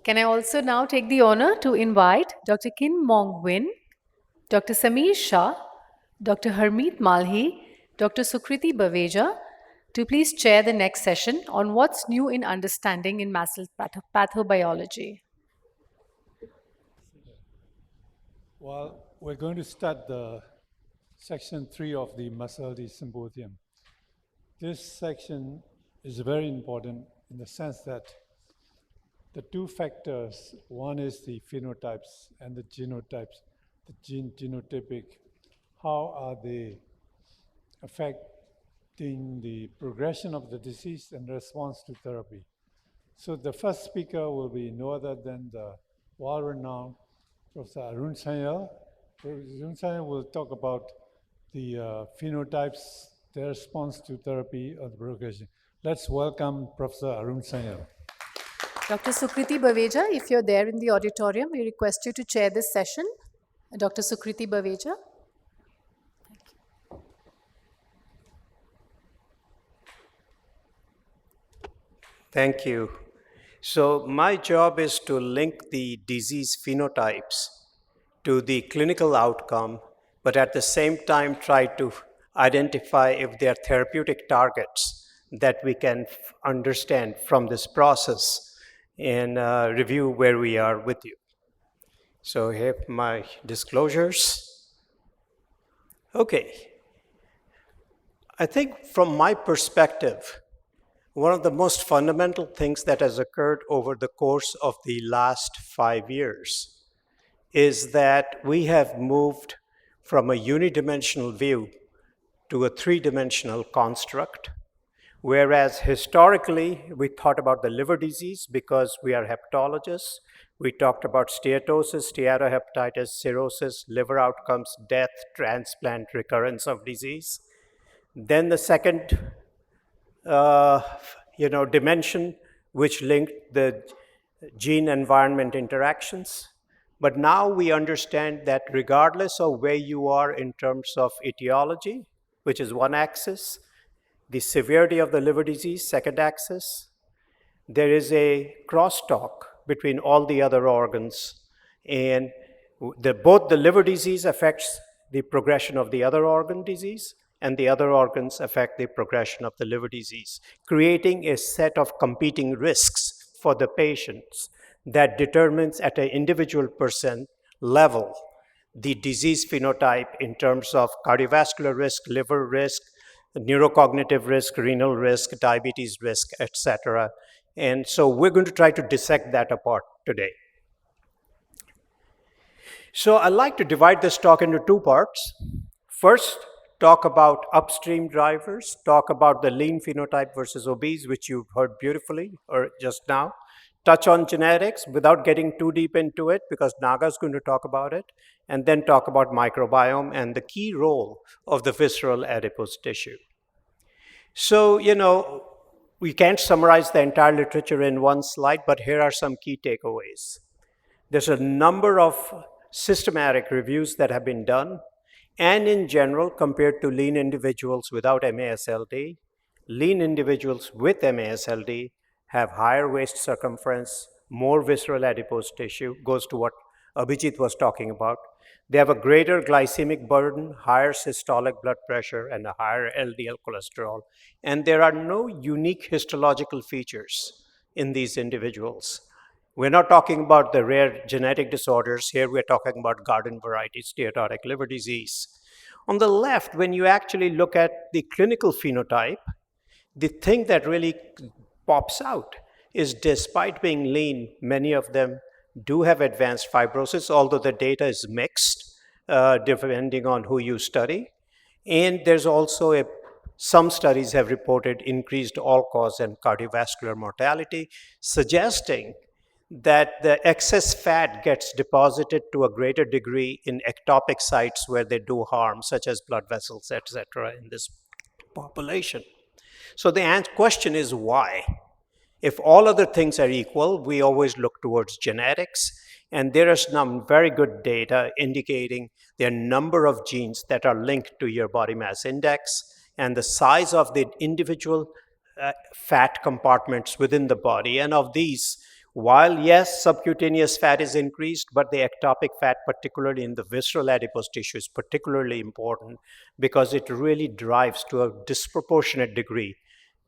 Can I also now take the honor to invite Dr. Kin Mong Win, Dr. Sameer Shah, Dr. Harmeet Malhi, Dr. Sukriti Baveja to please chair the next session on what's new in understanding in MASLD pathobiology. Well, we're going to start the section 3 of the MASLD symposium. This section is very important in the sense that the two factors, one is the phenotypes and the genotypes, the genotypic, how are they affecting the progression of the disease and response to therapy. So the first speaker will be no other than the well-renowned Professor Arun Sanyal. Arun Sanyal will talk about the phenotypes, their response to therapy or the progression. Let's welcome Professor Arun Sanyal. Dr. Sukriti Baveja, if you're there in the auditorium, we request you to chair this session. Dr. Sukriti Baveja. Thank you. So my job is to link the disease phenotypes to the clinical outcome, but at the same time try to identify if there are therapeutic targets that we can understand from this process and review where we are with you. So here are my disclosures. Okay. I think from my perspective, one of the most fundamental things that has occurred over the course of the last 5 years is that we have moved from a unidimensional view to a three-dimensional construct, whereas historically we thought about the liver disease because we are hepatologists. We talked about steatosis, steatohepatitis, cirrhosis, liver outcomes, death, transplant, recurrence of disease. Then the second dimension, which linked the gene-environment interactions. But now we understand that regardless of where you are in terms of etiology, which is one axis, the severity of the liver disease, second axis, there is a crosstalk between all the other organs. And both the liver disease affects the progression of the other organ disease, and the other organs affect the progression of the liver disease, creating a set of competing risks for the patients that determines at an individual percent level the disease phenotype in terms of cardiovascular risk, liver risk, neurocognitive risk, renal risk, diabetes risk, etc. And so we're going to try to dissect that apart today. So I'd like to divide this talk into two parts. First, talk about upstream drivers, talk about the lean phenotype versus obese, which you've heard beautifully or just now. Touch on genetics without getting too deep into it because Naga's going to talk about it, and then talk about microbiome and the key role of the visceral adipose tissue. So, we can't summarize the entire literature in one slide, but here are some key takeaways. There's a number of systematic reviews that have been done. And in general, compared to lean individuals without MASLD, lean individuals with MASLD have higher waist circumference, more visceral adipose tissue, goes to what Abhijit was talking about. They have a greater glycemic burden, higher systolic blood pressure, and a higher LDL cholesterol. And there are no unique histological features in these individuals. We're not talking about the rare genetic disorders. Here we're talking about garden variety steatotic liver disease. On the left, when you actually look at the clinical phenotype, the thing that really pops out is despite being lean, many of them do have advanced fibrosis, although the data is mixed depending on who you study. And there's also some studies have reported increased all-cause and cardiovascular mortality, suggesting that the excess fat gets deposited to a greater degree in ectopic sites where they do harm, such as blood vessels, etc., in this population. So the question is why? If all other things are equal, we always look towards genetics, and there is some very good data indicating there are a number of genes that are linked to your body mass index, and the size of the individual fat compartments within the body, and of these, While, yes, subcutaneous fat is increased, but the ectopic fat, particularly in the visceral adipose tissue, is particularly important because it really drives to a disproportionate degree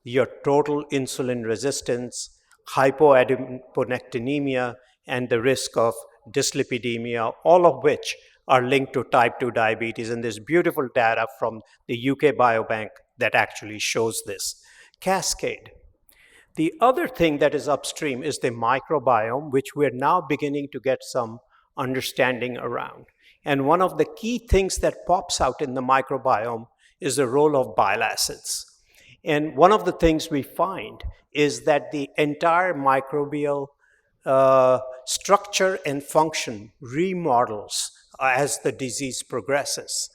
your total insulin resistance, hypoadiponectinemia, and the risk of dyslipidemia, all of which are linked to type 2 diabetes. And there's beautiful data from the UK Biobank that actually shows this cascade. The other thing that is upstream is the microbiome, which we're now beginning to get some understanding around. And one of the key things that pops out in the microbiome is the role of bile acids. And one of the things we find is that the entire microbial structure and function remodels as the disease progresses.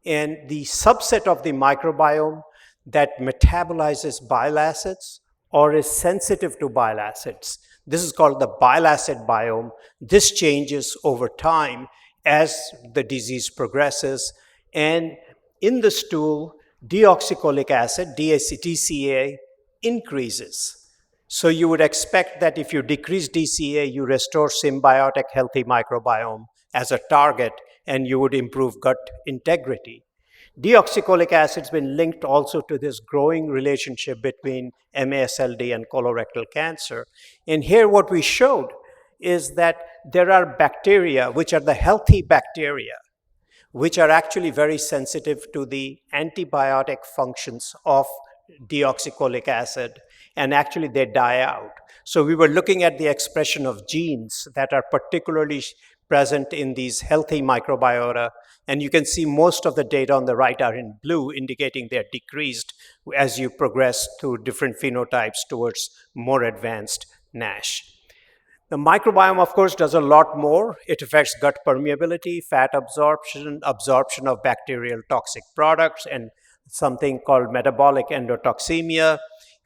And the subset of the microbiome that metabolizes bile acids or is sensitive to bile acids, this is called the bile acid biome. This changes over time as the disease progresses. And in the stool, deoxycholic acid, DCA, increases. So you would expect that if you decrease DCA, you restore symbiotic healthy microbiome as a target, and you would improve gut integrity. Deoxycholic acid has been linked also to this growing relationship between MASLD and colorectal cancer. And here what we showed is that there are bacteria, which are the healthy bacteria, which are actually very sensitive to the antibiotic functions of deoxycholic acid, and actually they die out. So we were looking at the expression of genes that are particularly present in these healthy microbiota, and you can see most of the data on the right are in blue, indicating they're decreased as you progress through different phenotypes towards more advanced NASH. The microbiome, of course, does a lot more. It affects gut permeability, fat absorption, absorption of bacterial toxic products, and something called metabolic endotoxemia,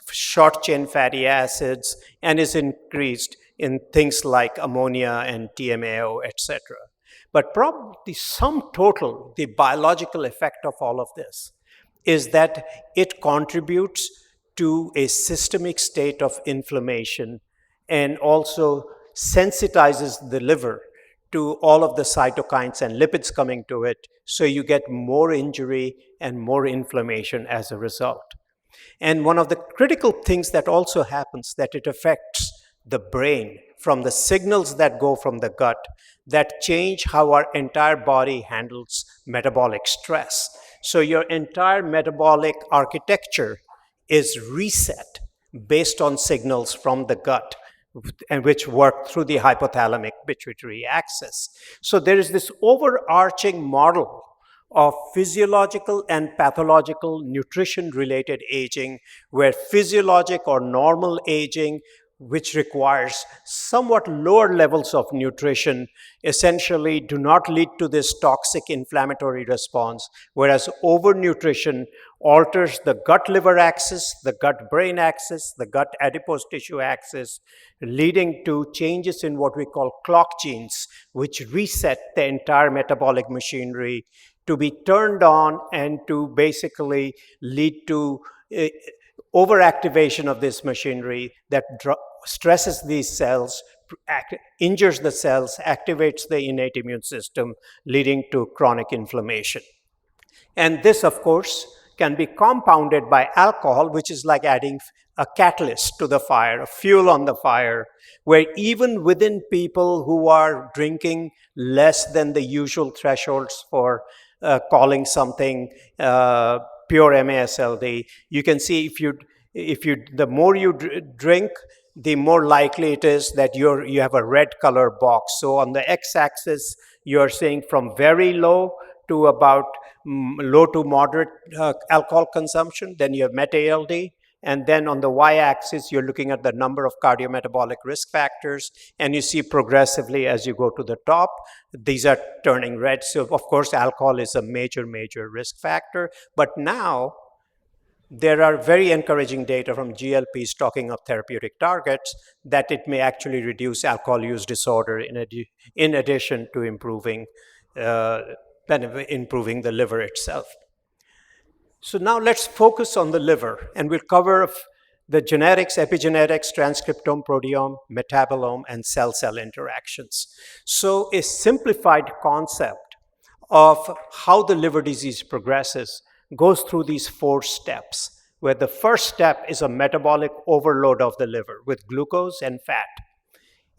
short-chain fatty acids, and is increased in things like ammonia and TMAO, etc. But probably the sum total, the biological effect of all of this, is that it contributes to a systemic state of inflammation and also sensitizes the liver to all of the cytokines and lipids coming to it, so you get more injury and more inflammation as a result. And one of the critical things that also happens, that it affects the brain from the signals that go from the gut that change how our entire body handles metabolic stress. So your entire metabolic architecture is reset based on signals from the gut, and which work through the hypothalamic pituitary axis. So there is this overarching model of physiological and pathological nutrition-related aging, where physiologic or normal aging, which requires somewhat lower levels of nutrition, essentially do not lead to this toxic inflammatory response, whereas overnutrition alters the gut-liver axis, the gut-brain axis, the gut-adipose tissue axis, leading to changes in what we call clock genes, which reset the entire metabolic machinery to be turned on and to basically lead to overactivation of this machinery that stresses these cells, injures the cells, activates the innate immune system, leading to chronic inflammation. And this, of course, can be compounded by alcohol, which is like adding a catalyst to the fire, a fuel on the fire, where even within people who are drinking less than the usual thresholds for calling something pure MASLD, you can see the more you drink, the more likely it is that you have a red color box. So on the x-axis, you're seeing from very low to about low to moderate alcohol consumption. Then you have MET-ALD. And then on the y-axis, you're looking at the number of cardiometabolic risk factors. And you see progressively as you go to the top, these are turning red. So of course, alcohol is a major, major risk factor. But now, there are very encouraging data from GLPs talking of therapeutic targets that it may actually reduce alcohol use disorder in addition to improving the liver itself. So now let's focus on the liver, and we'll cover the genetics, epigenetics, transcriptome, proteome, metabolome, and cell-cell interactions. So a simplified concept of how the liver disease progresses goes through these 4 steps, where the first step is a metabolic overload of the liver with glucose and fat,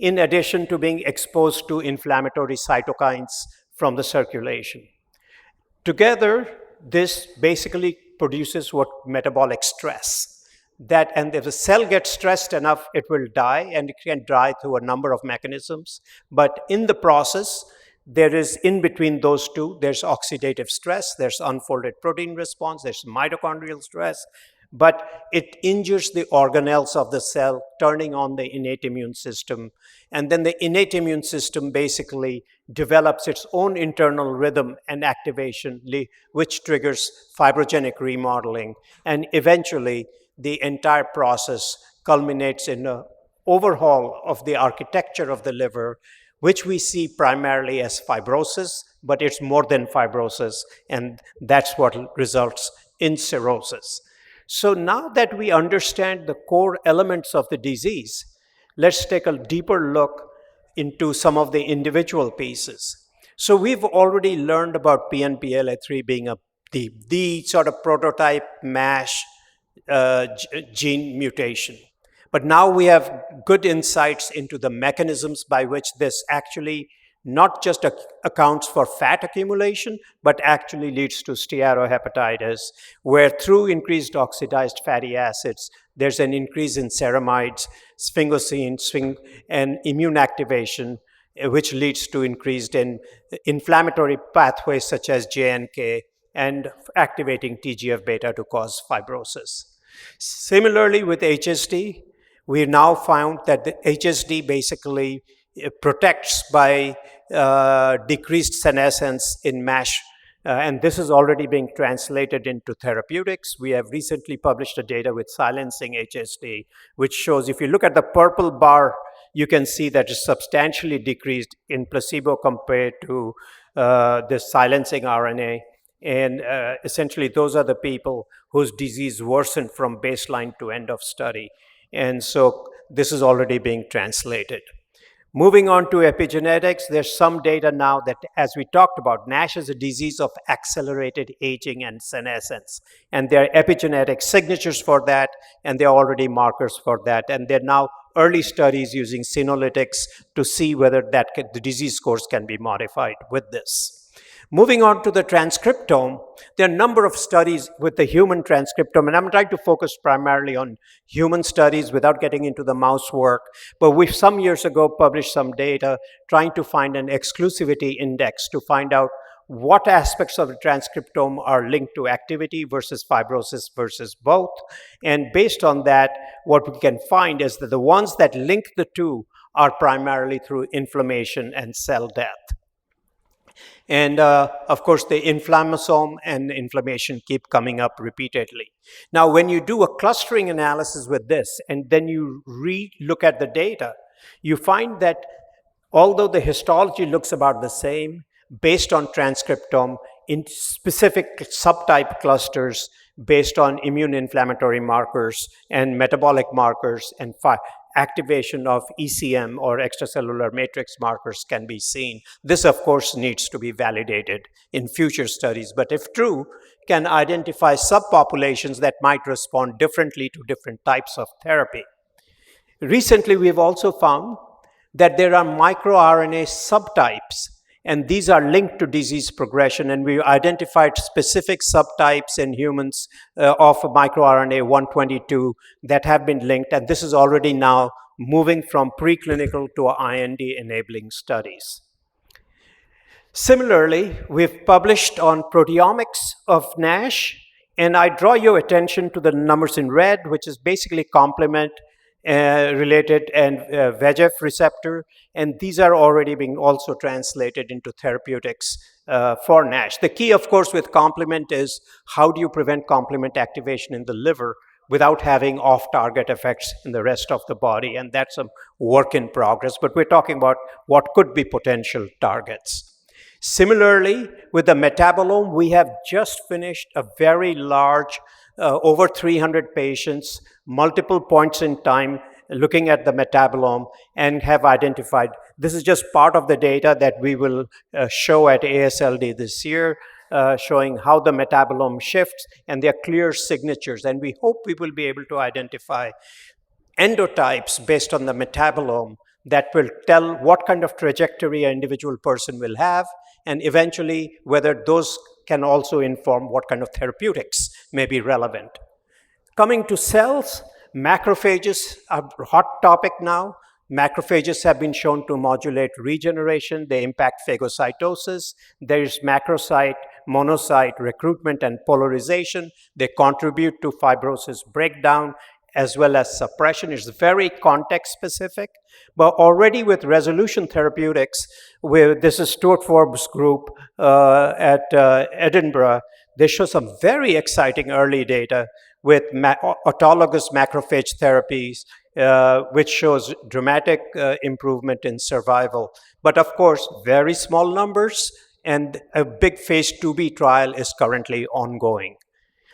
in addition to being exposed to inflammatory cytokines from the circulation. Together, this basically produces what metabolic stress. And if the cell gets stressed enough, it will die, and it can die through a number of mechanisms. But in the process, there is, in between those two, there's oxidative stress, there's unfolded protein response, there's mitochondrial stress, but it injures the organelles of the cell, turning on the innate immune system. And then the innate immune system basically develops its own internal rhythm and activation, which triggers fibrogenic remodeling. And eventually, the entire process culminates in an overhaul of the architecture of the liver, which we see primarily as fibrosis, but it's more than fibrosis, and that's what results in cirrhosis. So now that we understand the core elements of the disease, let's take a deeper look into some of the individual pieces. So we've already learned about PNPLA3 being the sort of prototype MASH gene mutation. But now we have good insights into the mechanisms by which this actually not just accounts for fat accumulation, but actually leads to steatohepatitis, where through increased oxidized fatty acids, there's an increase in ceramides, sphingosine, and immune activation, which leads to increased in inflammatory pathways such as JNK and activating TGF-beta to cause fibrosis. Similarly, with HSD, we now found that the HSD basically protects by decreased senescence in MASH, and this is already being translated into therapeutics. We have recently published a data with silencing HSD, which shows if you look at the purple bar, you can see that it's substantially decreased in placebo compared to this silencing RNA. And essentially, those are the people whose disease worsened from baseline to end of study. And so this is already being translated. Moving on to epigenetics, there's some data now that, as we talked about, NASH is a disease of accelerated aging and senescence. And there are epigenetic signatures for that, and there are already markers for that. And there are now early studies using senolytics to see whether the disease scores can be modified with this. Moving on to the transcriptome, there are a number of studies with the human transcriptome, and I'm trying to focus primarily on human studies without getting into the mouse work. But we, some years ago, published some data trying to find an exclusivity index to find out what aspects of the transcriptome are linked to activity versus fibrosis versus both. And based on that, what we can find is that the ones that link the two are primarily through inflammation and cell death. And of course, the inflammasome and inflammation keep coming up repeatedly. Now, when you do a clustering analysis with this, and then you re-look at the data, you find that although the histology looks about the same, based on transcriptome, in specific subtype clusters based on immune inflammatory markers and metabolic markers and activation of ECM or extracellular matrix markers can be seen. This, of course, needs to be validated in future studies, but if true, can identify subpopulations that might respond differently to different types of therapy. Recently, we've also found that there are microRNA subtypes, and these are linked to disease progression, and we identified specific subtypes in humans of microRNA 122 that have been linked, and this is already now moving from preclinical to IND-enabling studies. Similarly, we've published on proteomics of NASH, and I draw your attention to the numbers in red, which is basically complement related and VEGF receptor, and these are already being also translated into therapeutics for NASH. The key, of course, with complement is how do you prevent complement activation in the liver without having off-target effects in the rest of the body, and that's a work in progress, but we're talking about what could be potential targets. Similarly, with the metabolome, we have just finished a very large over 300 patients, multiple points in time, looking at the metabolome, and have identified. This is just part of the data that we will show at ASLD this year, showing how the metabolome shifts, and there are clear signatures. And we hope we will be able to identify endotypes based on the metabolome that will tell what kind of trajectory an individual person will have, and eventually whether those can also inform what kind of therapeutics may be relevant. Coming to cells, macrophages are a hot topic now. Macrophages have been shown to modulate regeneration. They impact phagocytosis. There is macrocyte, monocyte recruitment and polarization. They contribute to fibrosis breakdown as well as suppression. It's very context specific. But already with resolution therapeutics, this is Stuart Forbes' group at Edinburgh, they show some very exciting early data with autologous macrophage therapies, which shows dramatic improvement in survival. But of course, very small numbers, and a big phase 2b trial is currently ongoing.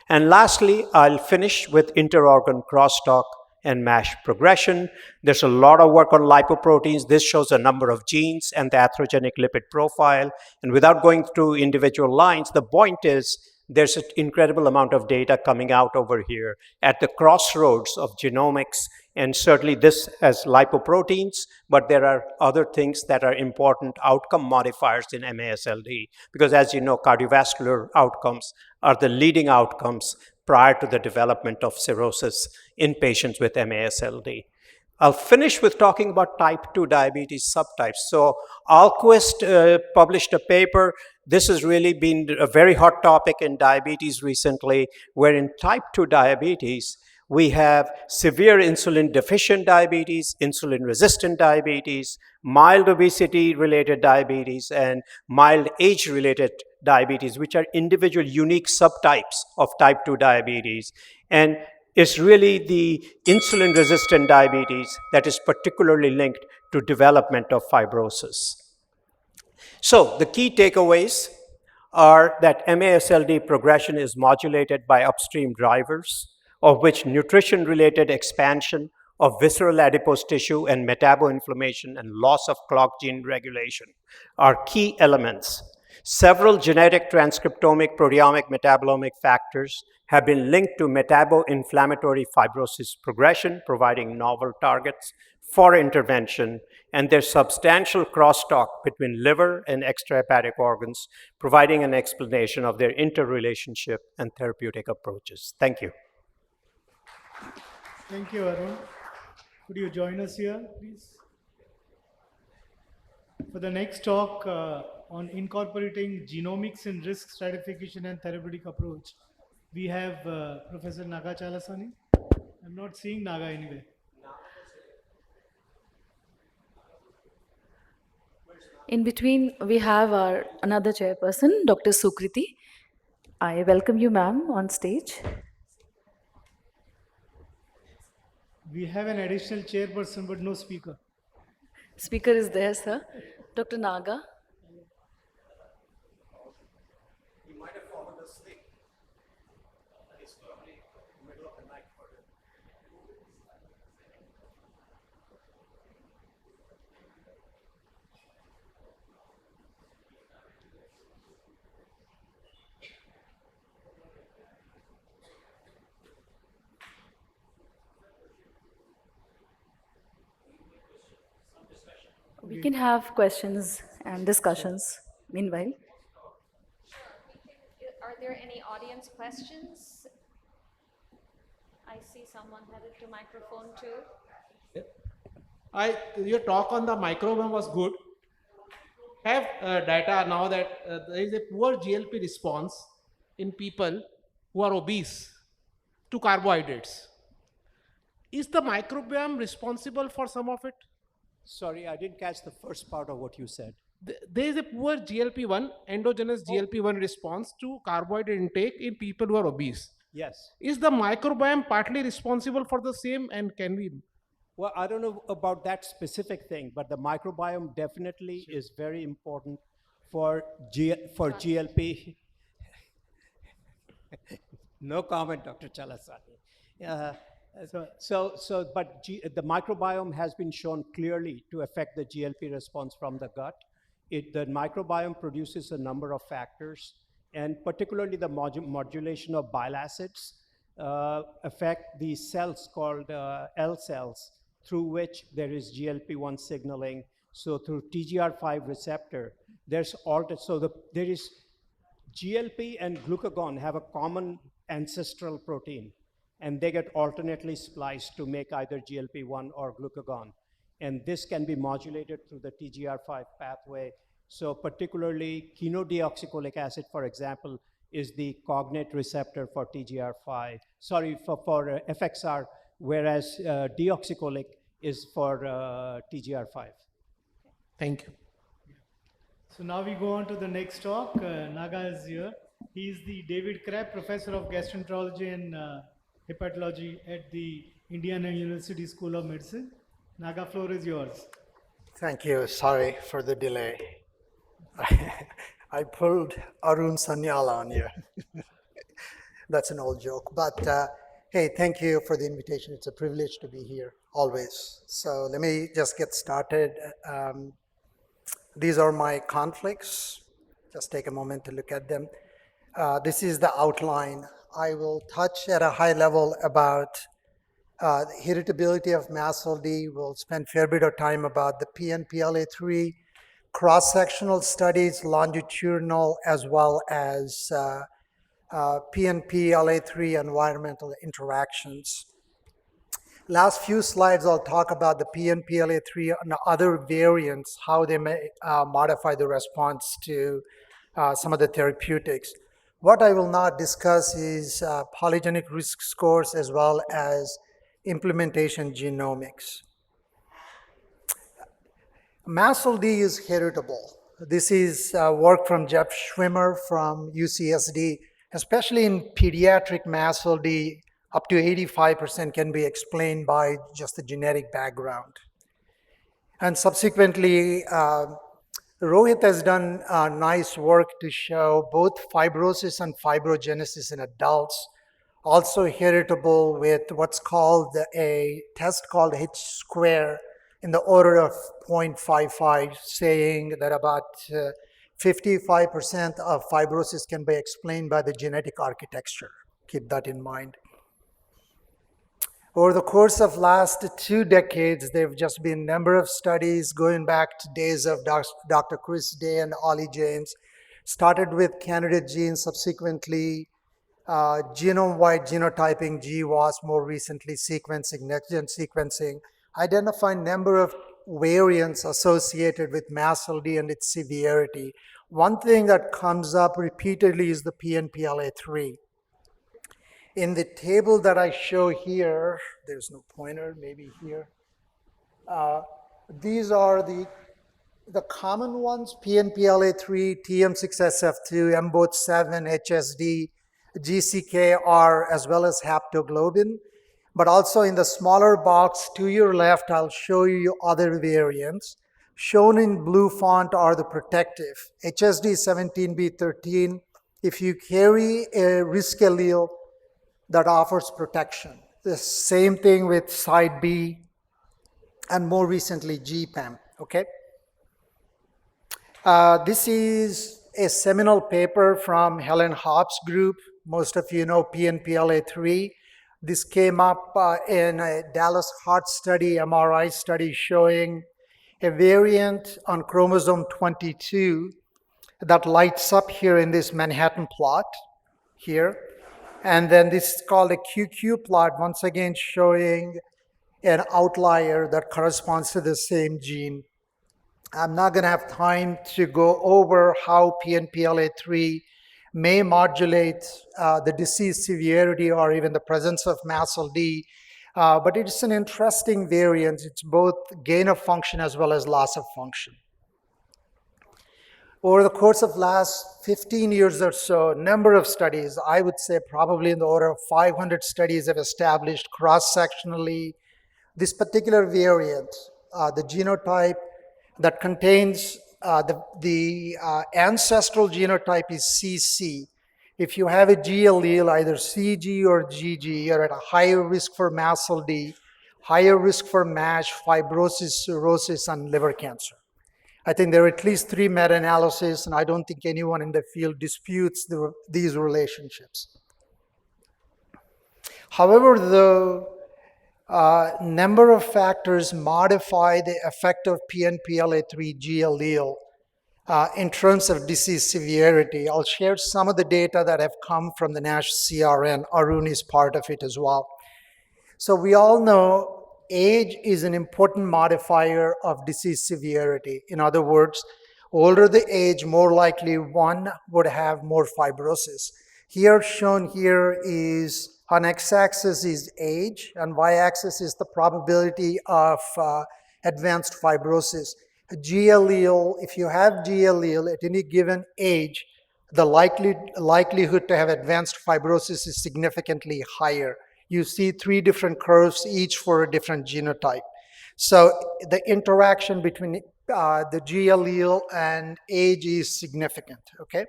And lastly, I'll finish with interorgan crosstalk and MASH progression. There's a lot of work on lipoproteins. This shows a number of genes and the atherogenic lipid profile. And without going through individual lines, the point is there's an incredible amount of data coming out over here at the crossroads of genomics. And certainly this has lipoproteins, but there are other things that are important outcome modifiers in MASLD, because as you know, cardiovascular outcomes are the leading outcomes prior to the development of cirrhosis in patients with MASLD. I'll finish with talking about type 2 diabetes subtypes. So Alquist published a paper. This has really been a very hot topic in diabetes recently, where in type 2 diabetes, we have severe insulin deficient diabetes, insulin resistant diabetes, mild obesity-related diabetes, and mild age-related diabetes, which are individual unique subtypes of type 2 diabetes. And it's really the insulin-resistant diabetes that is particularly linked to development of fibrosis. So the key takeaways are that MASLD progression is modulated by upstream drivers, of which nutrition-related expansion of visceral adipose tissue and metaboinflammation and loss of clock gene regulation are key elements. Several genetic transcriptomic, proteomic, metabolomic factors have been linked to metaboinflammatory fibrosis progression, providing novel targets for intervention, and there's substantial crosstalk between liver and extrahepatic organs, providing an explanation of their interrelationship and therapeutic approaches. Thank you. Thank you, Arun. Could you join us here, please? For the next talk on incorporating genomics in risk stratification and therapeutic approach, we have Professor Naga Chalasani. I'm not seeing Naga anyway. In between, we have our another chairperson, Dr. Sukriti. I welcome you, ma'am, on stage. We have an additional chairperson, but no speaker. Speaker is there, sir. Dr. Naga. You might have fallen asleep. It's probably middle of the night for him. We can have questions and discussions meanwhile. Are there any audience questions? I see someone headed to microphone too. Your talk on the microbiome was good. Have data now that there is a poor GLP response in people who are obese to carbohydrates. Is the microbiome responsible for some of it? Sorry, I didn't catch the first part of what you said. There is a poor GLP-1, endogenous GLP-1 response to carbohydrate intake in people who are obese. Yes. Is the microbiome partly responsible for the same, and can we? Well, I don't know about that specific thing, but the microbiome definitely is very important for GLP. No comment, Dr. Chalasani. So- But the microbiome has been shown clearly to affect the GLP response from the gut. The microbiome produces a number of factors, and particularly the modulation of bile acids affect the cells called L cells, through which there is GLP-1 signaling. So through TGR5 receptor, there is GLP and glucagon have a common ancestral protein, and they get alternately spliced to make either GLP-1 or glucagon. And this can be modulated through the TGR5 pathway. So particularly chenodeoxycholic acid, for example, is the cognate receptor for TGR5, for FXR, whereas deoxycholic is for TGR5. Thank you. So now we go on to the next talk. Naga is here. He is the David Crabb Professor of Gastroenterology and Hepatology at the Indiana University School of Medicine. Naga, floor is yours. Thank you. Sorry for the delay. I pulled Arun Sanyala on you. That's an old joke. But hey, thank you for the invitation. It's a privilege to be here, always. So let me just get started. These are my conflicts. Just take a moment to look at them. This is the outline. I will touch at a high level about heritability of MASLD. We'll spend a fair bit of time about the PNPLA3, cross-sectional studies, longitudinal, as well as PNPLA3 environmental interactions. Last few slides, I'll talk about the PNPLA3 and other variants, how they may modify the response to some of the therapeutics. What I will not discuss is polygenic risk scores as well as implementation genomics. MASLD is heritable. This is work from Jeff Schwimmer from UCSD, especially in pediatric MASLD. Up to 85% can be explained by just the genetic background. And subsequently, Rohit has done nice work to show both fibrosis and fibrogenesis in adults, also heritable with what's called a test called H-square in the order of 0.55, saying that about 55% of fibrosis can be explained by the genetic architecture. Keep that in mind. Over the course of last 2 decades, there have just been a number of studies going back to days of Dr. Chris Day and Ollie James. Started with candidate genes, subsequently genome-wide genotyping, GWAS, more recently sequencing, next-gen sequencing, identify a number of variants associated with MASLD and its severity. One thing that comes up repeatedly is the PNPLA3. In the table that I show here, there's no pointer, maybe here. These are the common ones: PNPLA3, TM6SF2, MBOT7, HSD, GCKR, as well as haptoglobin. But also in the smaller box to your left, I'll show you other variants. Shown in blue font are the protective. HSD17B13, if you carry a risk allele, that offers protection. The same thing with side B and more recently GPAM, okay? This is a seminal paper from Helen Hobbs' group. Most of you know PNPLA3. This came up in a Dallas Heart Study, MRI study, showing a variant on chromosome 22 that lights up here in this Manhattan plot here. And then this is called a QQ plot, once again showing an outlier that corresponds to the same gene. I'm not going to have time to go over how PNPLA3 may modulate the disease severity or even the presence of MASLD, but it's an interesting variant. It's both gain of function as well as loss of function. Over the course of last 15 years or so, a number of studies, I would say probably in the order of 500 studies, have established cross-sectionally this particular variant, the genotype that contains the ancestral genotype is CC. If you have a G allele, either CG or GG, you're at a higher risk for MASLD, higher risk for MASH, fibrosis, cirrhosis, and liver cancer. I think there are at least 3 meta-analyses, and I don't think anyone in the field disputes these relationships. However, the number of factors modify the effect of PNPLA3G allele in terms of disease severity. I'll share some of the data that have come from the NASH CRN. Arun is part of it as well. So we all know age is an important modifier of disease severity. In other words, older the age, more likely one would have more fibrosis. Here, shown here is, on x-axis is age, and y-axis is the probability of advanced fibrosis. A G allele, if you have G allele at any given age, the likelihood to have advanced fibrosis is significantly higher. You see 3 different curves, each for a different genotype. So the interaction between the G allele and age is significant, okay?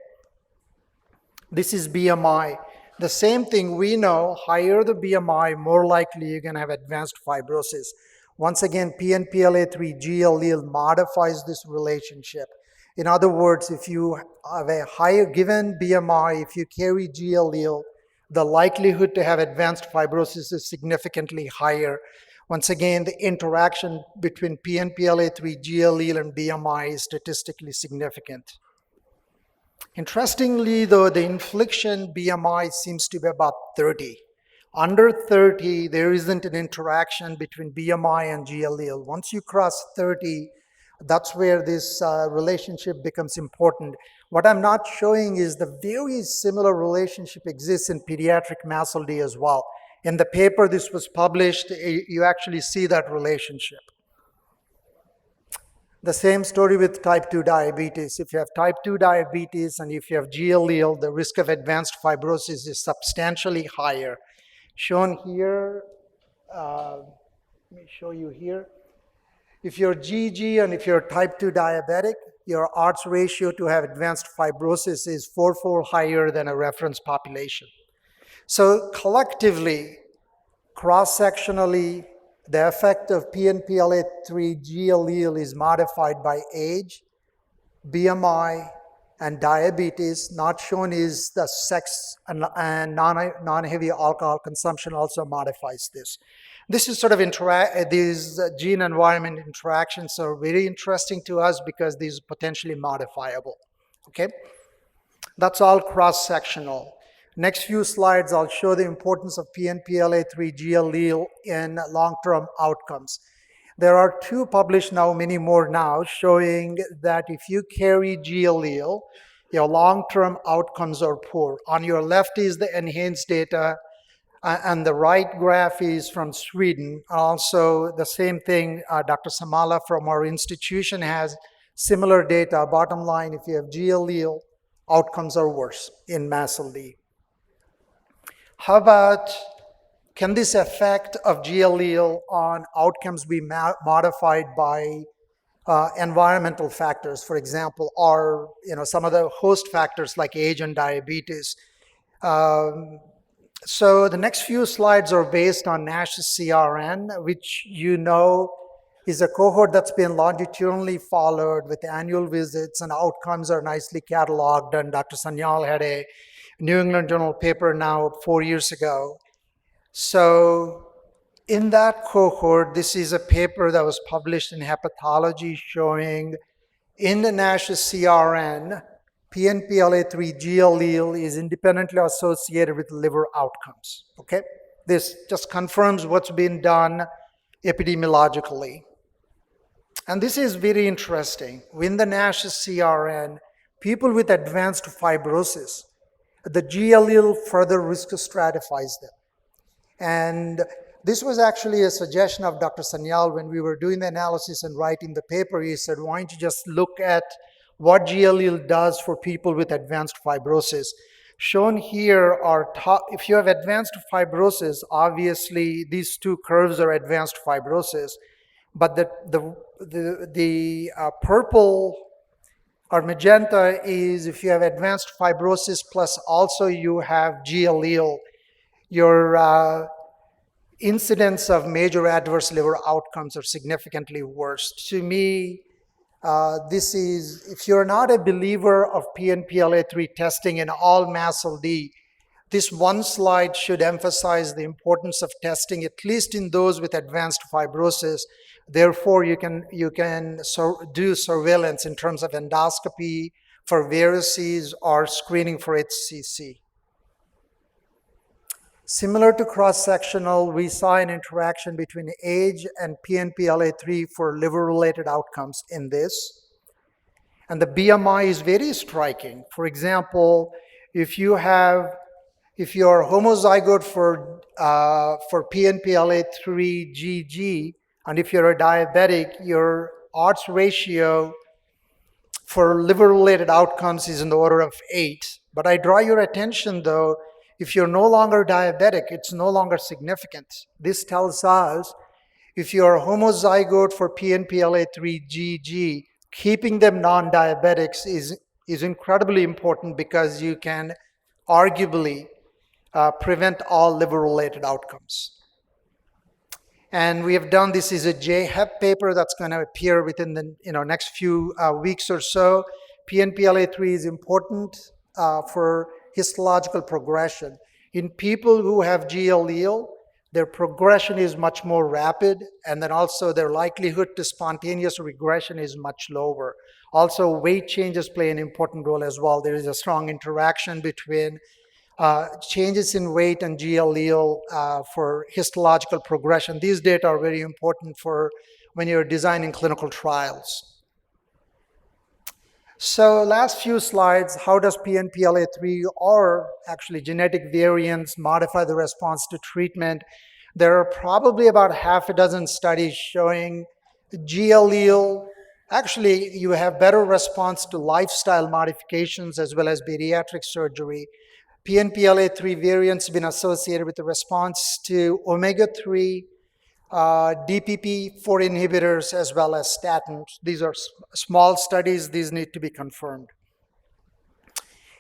This is BMI. The same thing we know, higher the BMI, more likely you're gonna have advanced fibrosis. Once again, PNPLA3G allele modifies this relationship. In other words, if you have a higher given BMI, if you carry G allele, the likelihood to have advanced fibrosis is significantly higher. Once again, the interaction between PNPLA3G allele and BMI is statistically significant. Interestingly, though, the infliction BMI seems to be about 30. Under 30, there isn't an interaction between BMI and G allele. Once you cross 30, that's where this relationship becomes important. What I'm not showing is the very similar relationship exists in pediatric MASLD as well. In the paper this was published, you actually see that relationship. The same story with type 2 diabetes. If you have type 2 diabetes and if you have G allele, the risk of advanced fibrosis is substantially higher. Shown here, let me show you here. If you're GG and if you're type 2 diabetic, your odds ratio to have advanced fibrosis is 4-fold higher than a reference population. So collectively, cross-sectionally, the effect of PNPLA3G allele is modified by age, BMI, and diabetes. Not shown is the sex and non-heavy alcohol consumption also modifies this. This is sort of these gene-environment interactions are very interesting to us because these are potentially modifiable, okay? That's all cross-sectional. Next few slides, I'll show the importance of PNPLA3G allele in long-term outcomes. There are 2 published now, many more now, showing that if you carry G allele, your long-term outcomes are poor. On your left is the enhanced data, and the right graph is from Sweden. Also, the same thing, Dr. Samala from our institution has similar data. Bottom line, if you have G allele, outcomes are worse in MASLD. How about, can this effect of G allele on outcomes be modified by environmental factors, for example, or some of the host factors like age and diabetes? So the next few slides are based on NASH CRN, which is a cohort that's been longitudinally followed with annual visits, and outcomes are nicely cataloged. And Dr. Sanyal had a New England Journal paper now 4 years ago. So in that cohort, this is a paper that was published in Hepatology showing in the NASH CRN, PNPLA3G allele is independently associated with liver outcomes, okay? This just confirms what's been done epidemiologically. And this is very interesting. In the NASH CRN, people with advanced fibrosis, the G allele further risk stratifies them. And this was actually a suggestion of Dr. Sanyal when we were doing the analysis and writing the paper. He said, why don't you just look at what G allele does for people with advanced fibrosis. Shown here are if you have advanced fibrosis, obviously these 2 curves are advanced fibrosis, but the purple Our magenta is if you have advanced fibrosis plus also you have G allele, your incidence of major adverse liver outcomes are significantly worse. To me, this is, if you're not a believer of PNPLA3 testing in all MASLD, this one slide should emphasize the importance of testing, at least in those with advanced fibrosis. Therefore, you can do surveillance in terms of endoscopy for varices or screening for HCC. Similar to cross-sectional, we saw an interaction between age and PNPLA3 for liver-related outcomes in this. And the BMI is very striking. For example, if you're homozygote for PNPLA3 GG, and if you're a diabetic, your odds ratio for liver-related outcomes is in the order of 8. But I draw your attention, though, if you're no longer diabetic, it's no longer significant. This tells us if you're homozygote for PNPLA3 GG, keeping them non-diabetics is incredibly important because you can arguably prevent all liver-related outcomes. And we have done this is a JHEP paper that's going to appear within the next few weeks or so. PNPLA3 is important for histological progression. In people who have G allele, their progression is much more rapid, and then also their likelihood to spontaneous regression is much lower. Also, weight changes play an important role as well. There is a strong interaction between changes in weight and G allele for histological progression. These data are very important for when you're designing clinical trials. So last few slides, how does PNPLA3 or actually genetic variants modify the response to treatment? There are probably about half a dozen studies showing G allele. Actually, you have better response to lifestyle modifications as well as bariatric surgery. PNPLA3 variants have been associated with the response to omega-3, DPP-4 inhibitors, as well as statins. These are small studies. These need to be confirmed.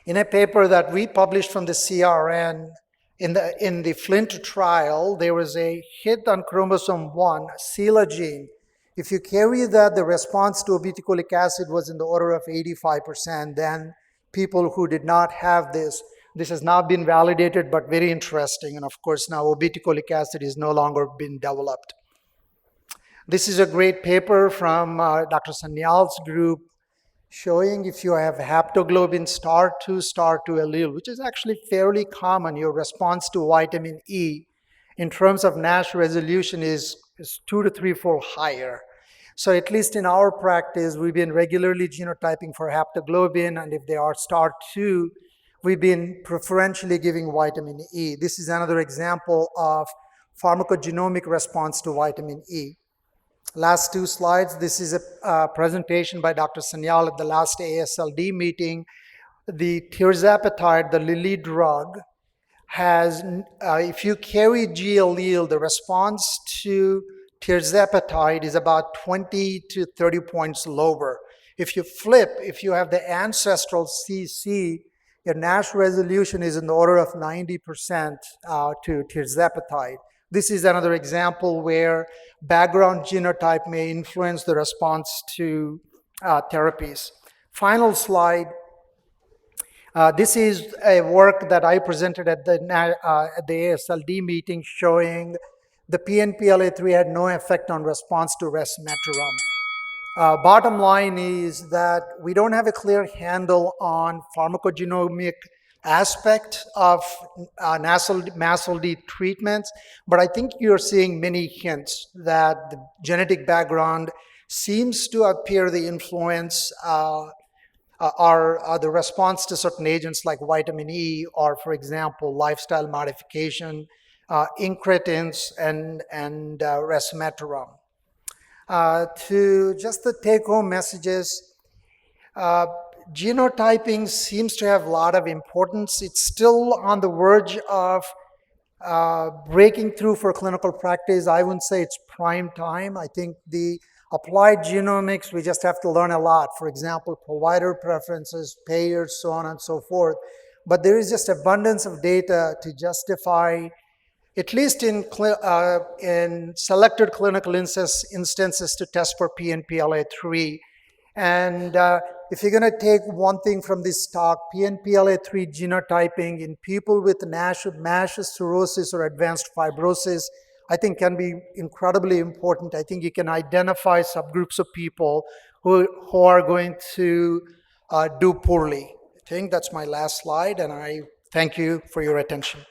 In a paper that we published from the CRN, in the Flint trial, there was a hit on chromosome 1, SELA gene. If you carry that, the response to obeticholic acid was in the order of 85%. Then people who did not have this has now been validated, but very interesting. And of course, now obeticholic acid is no longer been developed. This is a great paper from Dr. Sanyal's group showing if you have haptoglobin star 2 allele, which is actually fairly common, your response to vitamin E in terms of NASH resolution is 2 to 3-fold higher. So at least in our practice, we've been regularly genotyping for haptoglobin, and if they are star 2, we've been preferentially giving vitamin E. This is another example of pharmacogenomic response to vitamin E. Last two slides, this is a presentation by Dr. Sanyal at the last ASLD meeting. The tirzepatide, the Lilly drug, has, if you carry G allele, the response to tirzepatide is about 20 to 30 points lower. If you flip, if you have the ancestral CC, your NASH resolution is in the order of 90% to tirzepatide. This is another example where background genotype may influence the response to therapies. Final slide. This is a work that I presented at the ASLD meeting showing the PNPLA3 had no effect on response to resmetirom. Bottom line is that we don't have a clear handle on pharmacogenomic aspect of MASLD treatments, but I think you're seeing many hints that the genetic background seems to appear the influence are the response to certain agents like vitamin E or, for example, lifestyle modification, incretins, and resmetirom. To just the take-home messages, genotyping seems to have a lot of importance. It's still on the verge of breaking through for clinical practice. I wouldn't say it's prime time. I think the Applied genomics, we just have to learn a lot. For example, provider preferences, payers, so on and so forth. But there is just abundance of data to justify, at least in selected clinical instances, to test for PNPLA3. And if you're going to take one thing from this talk, PNPLA3 genotyping in people with MASH cirrhosis or advanced fibrosis, I think can be incredibly important. I think you can identify subgroups of people who are going to do poorly. I think that's my last slide, and I thank you for your attention.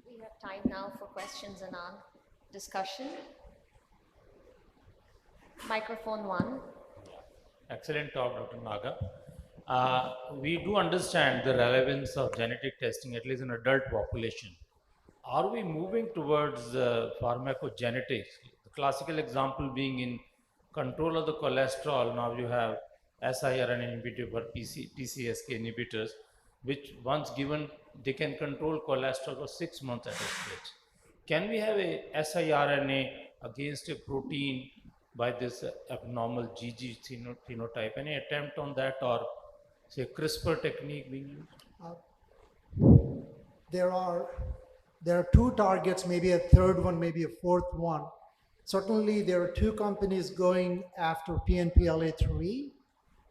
We have time now for questions and discussion. Microphone one. Excellent talk, Dr. Naga. We do understand the relevance of genetic testing, at least in adult population. Are we moving towards pharmacogenetics? The classical example being in control of the cholesterol. Now you have siRNA inhibitor or PCSK inhibitors, which once given, they can control cholesterol for 6 months at a stage. Can we have a siRNA against a protein by this abnormal GG phenotype? Any attempt on that, or say CRISPR technique being used? There are two targets, maybe a third one, maybe a fourth one. Certainly, there are two companies going after PNPLA3,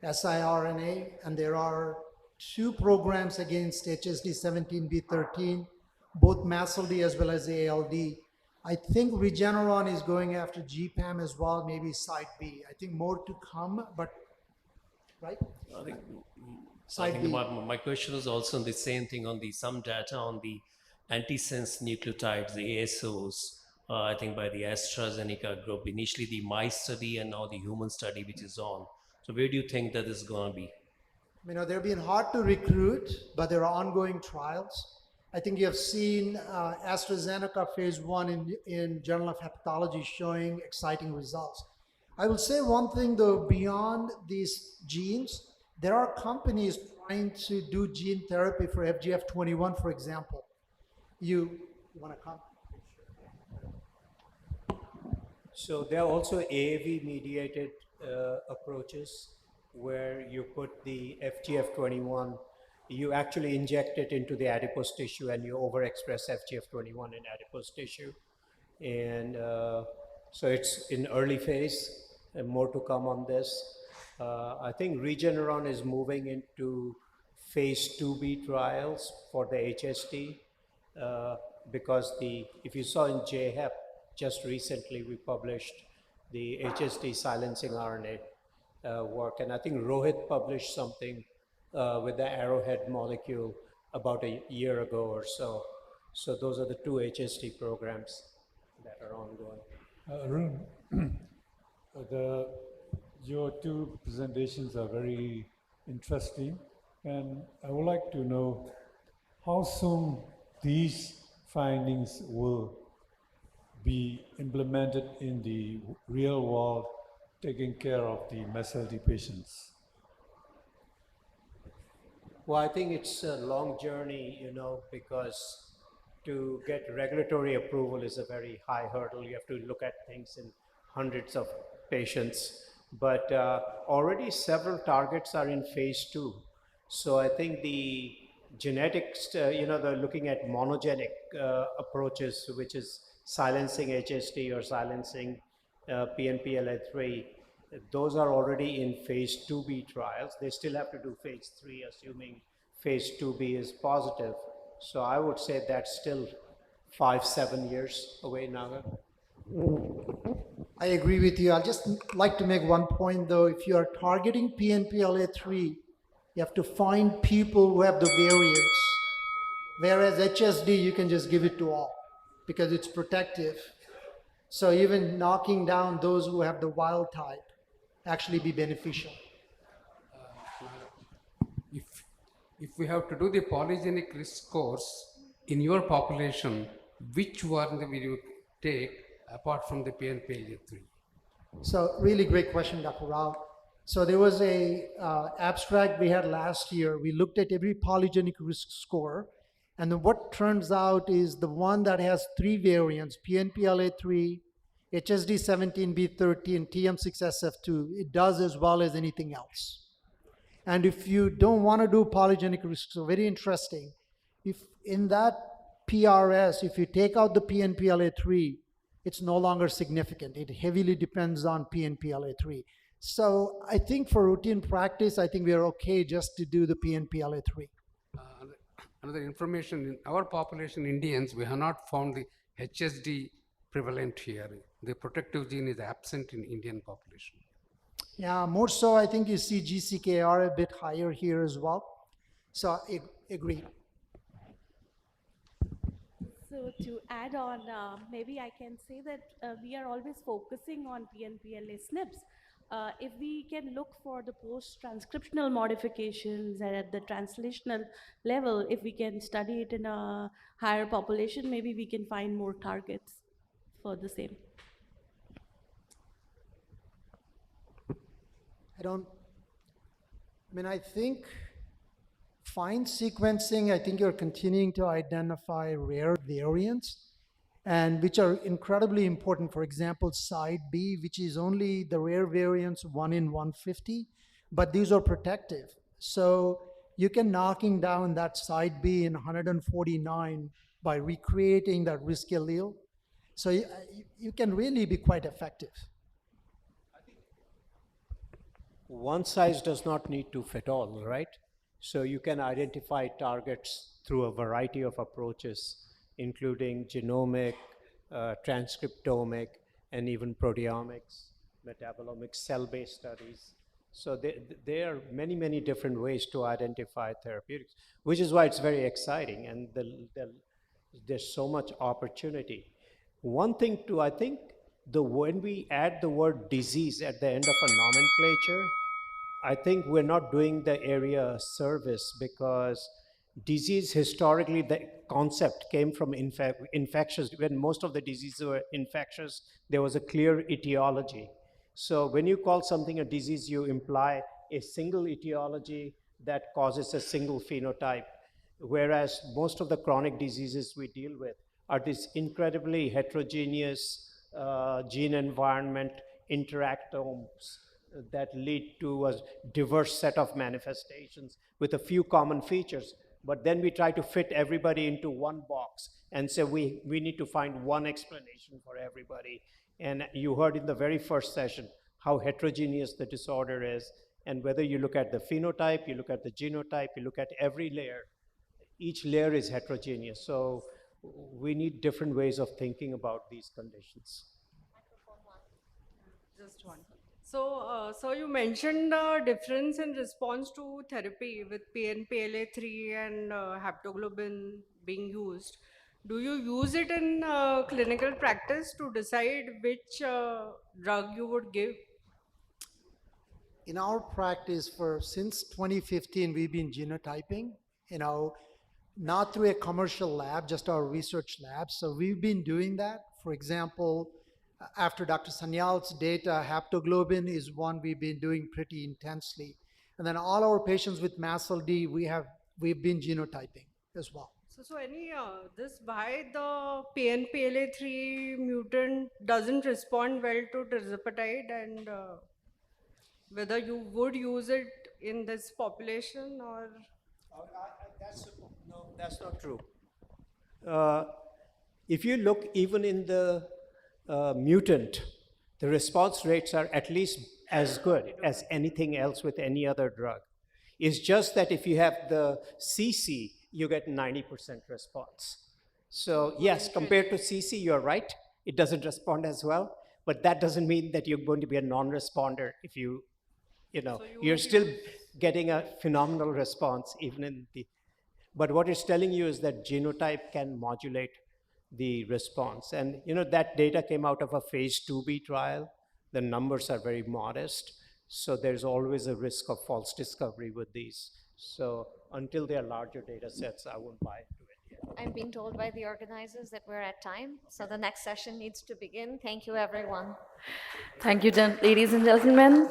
siRNA, and there are two programs against HSD17B13, both MASLD as well as ALD. I think Regeneron is going after GPAM as well, maybe side B. I think more to come, but, right? I think my question is also on the same thing, on some data on the antisense nucleotides, the ASOs, I think by the AstraZeneca group, initially the mice study and now the human study which is on. So where do you think that is going to be? They're being hard to recruit, but there are ongoing trials. I think you have seen AstraZeneca phase 1 in Journal of Hepatology showing exciting results. I will say one thing though, beyond these genes, there are companies trying to do gene therapy for FGF21, for example. You want to come? So there are also AAV-mediated approaches where you put the FGF21, you actually inject it into the adipose tissue and you overexpress FGF21 in adipose tissue. And so it's in early phase, and more to come on this. I think Regeneron is moving into phase 2B trials for the HSD because if you saw in JHEP, just recently we published the HSD silencing RNA work, and I think Rohit published something with the arrowhead molecule about a year ago or so. So those are the two HSD programs that are ongoing. Arun, your two presentations are very interesting, and I would like to know how soon these findings will be implemented in the real world, taking care of the MASLD patients. Well, I think it's a long journey, because to get regulatory approval is a very high hurdle. You have to look at things in hundreds of patients. But already several targets are in phase 2. So I think the genetics, they're looking at monogenic approaches, which is silencing HSD or silencing PNPLA3. Those are already in phase 2B trials. They still have to do phase 3, assuming phase 2B is positive. So I would say that's still 5-7 years away, Naga. I agree with you. I'd just like to make one point though. If you are targeting PNPLA3, you have to find people who have the variants. Whereas HSD, you can just give it to all because it's protective. So even knocking down those who have the wild type actually be beneficial. If we have to do the polygenic risk scores in your population, which one will you take apart from the PNPLA3? So really great question, Dr. Rao. So there was a abstract we had last year. We looked at every polygenic risk score, And then what turns out is the one that has 3 variants, PNPLA3, HSD17B13, TM6SF2, it does as well as anything else. And if you don't want to do polygenic risk, so very interesting, if in that PRS, if you take out the PNPLA3, it's no longer significant. It heavily depends on PNPLA3. So I think for routine practice, I think we are okay just to do the PNPLA3. Another information, in our population, Indians, we have not found the HSD prevalent here. The protective gene is absent in Indian population. Yeah, more so I think you see GCKR a bit higher here as well. So I agree. So to add on, maybe I can say that we are always focusing on PNPLA SNPs. If we can look for the post-transcriptional modifications and at the translational level, if we can study it in a higher population, maybe we can find more targets for the same. I think fine sequencing, I think you're continuing to identify rare variants and which are incredibly important. For example, side B, which is only the rare variants 1 in 150, but these are protective. So you can knocking down that side B in 149 by recreating that risk allele. So you can really be quite effective. One size does not need to fit all, right? So you can identify targets through a variety of approaches, including genomic, transcriptomic, and even proteomics, metabolomics, cell-based studies. So there are many, many different ways to identify therapeutics, which is why it's very exciting, and there's so much opportunity. One thing too, I think, when we add the word disease at the end of a nomenclature, I think we're not doing the area a service, because disease, historically, the concept came from infectious. When most of the diseases were infectious, there was a clear etiology. So when you call something a disease, you imply a single etiology that causes a single phenotype, whereas most of the chronic diseases we deal with are these incredibly heterogeneous gene environment interactomes that lead to a diverse set of manifestations with a few common features. But then we try to fit everybody into one box and say we need to find one explanation for everybody. And you heard in the very first session how heterogeneous the disorder is, and whether you look at the phenotype, you look at the genotype, you look at every layer, each layer is heterogeneous. So we need different ways of thinking about these conditions. Just one. So you mentioned the difference in response to therapy with PNPLA3 and haptoglobin being used. Do you use it in clinical practice to decide which drug you would give? In our practice, since 2015, we've been genotyping, not through a commercial lab, just our research lab. So we've been doing that. For example, after Dr. Sanyal's data, haptoglobin is one we've been doing pretty intensely. And then all our patients with MASLD, we've been genotyping as well. So why the PNPLA3 mutant doesn't respond well to tirzepatide, and whether you would use it in this population or? No, that's not true. If you look even in the mutant, the response rates are at least as good as anything else with any other drug. It's just that if you have the CC, you get 90% response. So yes, compared to CC, you're right. It doesn't respond as well, but that doesn't mean that you're going to be a non-responder if you're still getting a phenomenal response even in the, but what it's telling you is that genotype can modulate the response. And that data came out of a phase 2B trial. The numbers are very modest. So there's always a risk of false discovery with these. So until there are larger data sets, I won't buy into it yet. I'm being told by the organizers that we're at time. So the next session needs to begin. Thank you, everyone. Thank you, ladies and gentlemen.